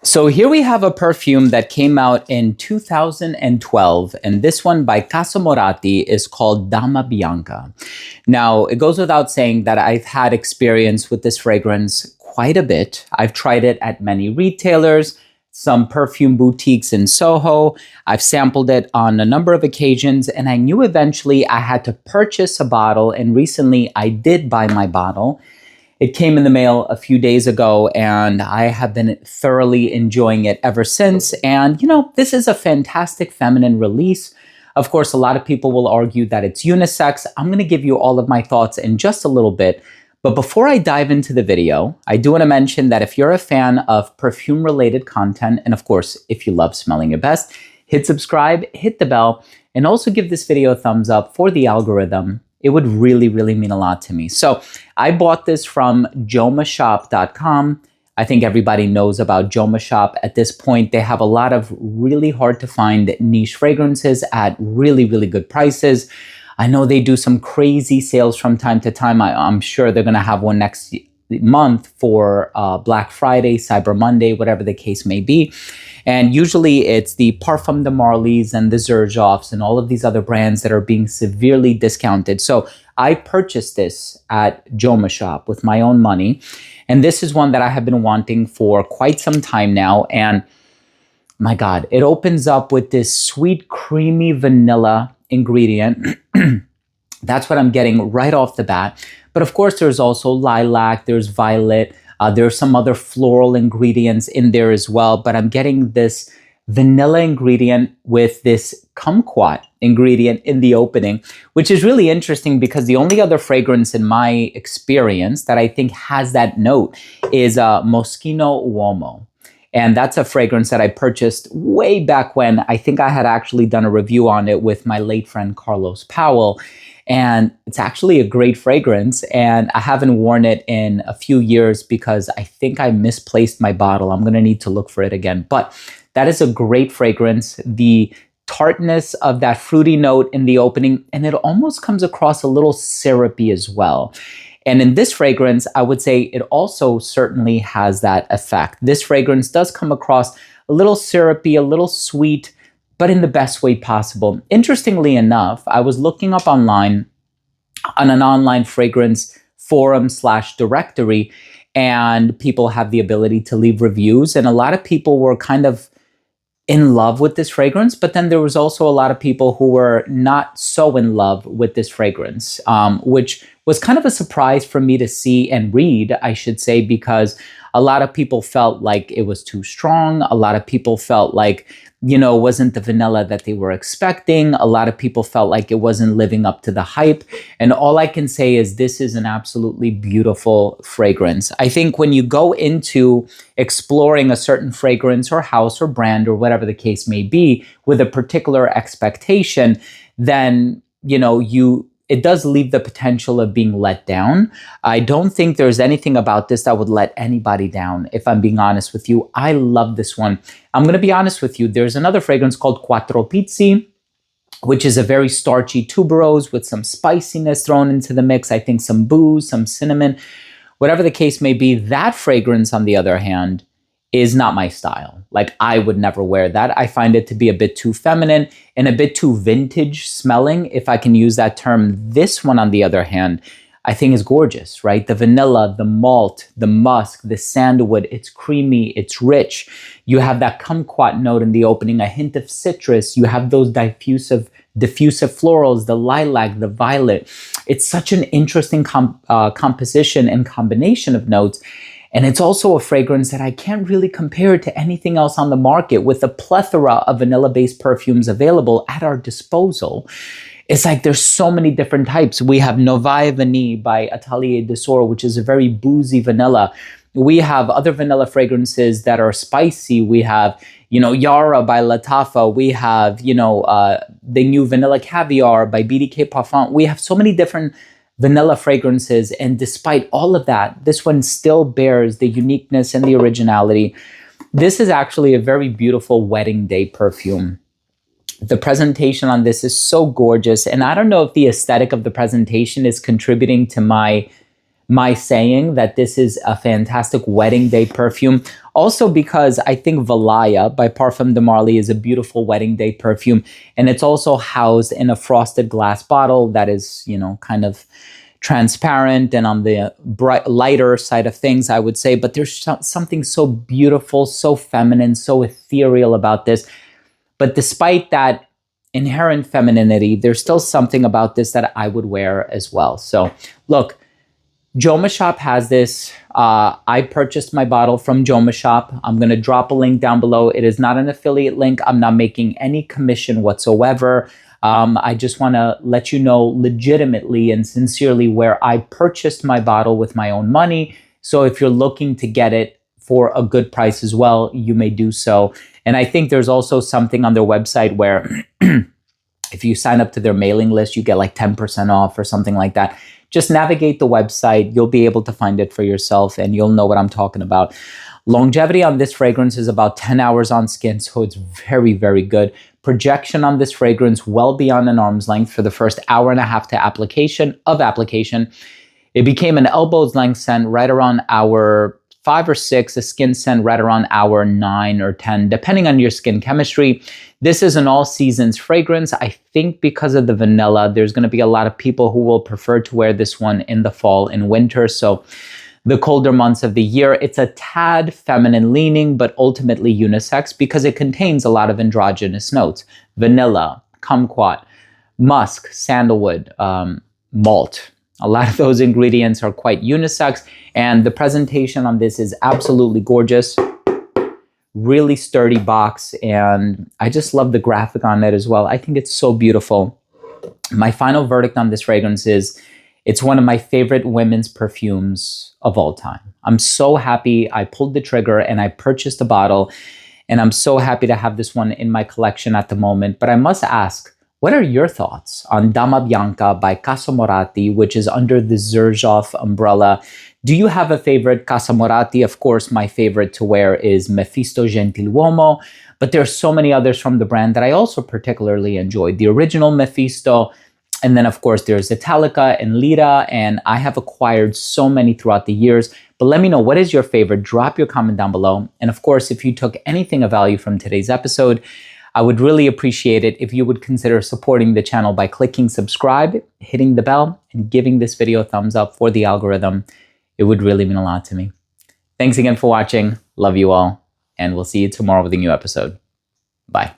So here we have a perfume that came out in 2012, and this one by Casamorati is called Dama Bianca. Now, it goes without saying that I've had experience with this fragrance quite a bit. I've tried it at many retailers, some perfume boutiques in Soho. I've sampled it on a number of occasions, and I knew eventually I had to purchase a bottle, and recently I did buy my bottle. It came in the mail a few days ago, and I have been thoroughly enjoying it ever since. And, this is a fantastic feminine release. Of course, a lot of people will argue that it's unisex. I'm going to give you all of my thoughts in just a little bit. But before I dive into the video, I do want to mention that if you're a fan of perfume-related content, and of course, if you love smelling your best, hit subscribe, hit the bell, and also give this video a thumbs up for the algorithm. It would really, really mean a lot to me. So I bought this from jomashop.com. I think everybody knows about Joma Shop at this point. They have a lot of really hard to find niche fragrances at really, really good prices. I know they do some crazy sales from time to time. I'm sure they're going to have one next month for Black Friday, Cyber Monday, whatever the case may be. And usually it's the Parfum de Marly's and the Xerjoffs and all of these other brands that are being severely discounted. So I purchased this at Joma Shop with my own money. And this is one that I have been wanting for quite some time now. And my God, it opens up with this sweet, creamy vanilla ingredient. That's what I'm getting right off the bat. But of course, there's also lilac, there's violet, there's some other floral ingredients in there as well. But I'm getting this vanilla ingredient with this kumquat ingredient in the opening, which is really interesting because the only other fragrance in my experience that I think has that note is Moschino Uomo. And that's a fragrance that I purchased way back when. I think I had actually done a review on it with my late friend Carlos Powell. And it's actually a great fragrance. And I haven't worn it in a few years because I think I misplaced my bottle. I'm going to need to look for it again. But that is a great fragrance. The tartness of that fruity note in the opening, and it almost comes across a little syrupy as well. And in this fragrance, I would say it also certainly has that effect. This fragrance does come across a little syrupy, a little sweet, but in the best way possible. Interestingly enough, I was looking up online on an online fragrance forum/directory, and people have the ability to leave reviews. And a lot of people were kind of in love with this fragrance, but then there was also a lot of people who were not so in love with this fragrance, which was kind of a surprise for me to see and read, I should say, because a lot of people felt like it was too strong. A lot of people felt like, wasn't the vanilla that they were expecting. A lot of people felt like it wasn't living up to the hype. And all I can say is this is an absolutely beautiful fragrance. I think when you go into exploring a certain fragrance or house or brand or whatever the case may be with a particular expectation, then, it does leave the potential of being let down. I don't think there's anything about this that would let anybody down, if I'm being honest with you. I love this one. I'm going to be honest with you. There's another fragrance called Quattro Pizzi, which is a very starchy tuberose with some spiciness thrown into the mix. I think some booze, some cinnamon, whatever the case may be. That fragrance, on the other hand, is not my style. Like, I would never wear that. I find it to be a bit too feminine and a bit too vintage smelling, if I can use that term. This one, on the other hand, I think is gorgeous, right? The vanilla, the malt, the musk, the sandalwood, it's creamy, it's rich. You have that kumquat note in the opening, a hint of citrus. You have those diffusive florals, the lilac, the violet. It's such an interesting composition and combination of notes. And it's also a fragrance that I can't really compare to anything else on the market. With a plethora of vanilla-based perfumes available at our disposal, it's like there's so many different types. We have Novae Vanille by Atelier d'Or, which is a very boozy vanilla. We have other vanilla fragrances that are spicy. We have, Yara by Latafa. We have, the new Vanilla Caviar by BDK Parfum. We have so many different vanilla fragrances, and despite all of that, this one still bears the uniqueness and the originality. This is actually a very beautiful wedding day perfume. The presentation on this is so gorgeous, and I don't know if the aesthetic of the presentation is contributing to my saying that this is a fantastic wedding day perfume, Also because I think Valaya by Parfum de Marly is a beautiful wedding day perfume. And it's also housed in a frosted glass bottle that is, you know, kind of transparent and on the lighter side of things, I would say. But there's something so beautiful, so feminine, so ethereal about this. But despite that inherent femininity, there's still something about this that I would wear as well. So look, Joma Shop has this. I purchased my bottle from Joma Shop. I'm going to drop a link down below. It is not an affiliate link. I'm not making any commission whatsoever. I just want to let you know legitimately and sincerely where I purchased my bottle with my own money. So if you're looking to get it for a good price as well, you may do so. And I think there's also something on their website where if you sign up to their mailing list, you get like 10% off or something like that. Just navigate the website. You'll be able to find it for yourself and you'll know what I'm talking about. Longevity on this fragrance is about 10 hours on skin, so it's very, very good. Projection on this fragrance well beyond an arm's length for the first hour and a half to application. It became an elbow's length scent right around hour 5 or 6, a skin scent right around hour 9 or 10, depending on your skin chemistry. This is an all seasons fragrance. I think because of the vanilla, there's going to be a lot of people who will prefer to wear this one in the fall and winter. So the colder months of the year, it's a tad feminine leaning, but ultimately unisex because it contains a lot of androgynous notes. Vanilla, kumquat, musk, sandalwood, malt. A lot of those ingredients are quite unisex, and the presentation on this is absolutely gorgeous. Really sturdy box, and I just love the graphic on it as well. I think it's so beautiful. My final verdict on this fragrance is it's one of my favorite women's perfumes of all time. I'm so happy I pulled the trigger and I purchased a bottle, and I'm so happy to have this one in my collection at the moment. But I must ask, what are your thoughts on Dama Bianca by Casamorati, which is under the Xerjoff umbrella? Do you have a favorite Casamorati? Of course, my favorite to wear is Mephisto Gentiluomo, but there are so many others from the brand that I also particularly enjoyed. The original Mephisto, and then of course there's Italica and Lira, and I have acquired so many throughout the years. But let me know, what is your favorite? Drop your comment down below. And of course, if you took anything of value from today's episode, I would really appreciate it if you would consider supporting the channel by clicking subscribe, hitting the bell, and giving this video a thumbs up for the algorithm. It would really mean a lot to me. Thanks again for watching. Love you all, and we'll see you tomorrow with a new episode. Bye.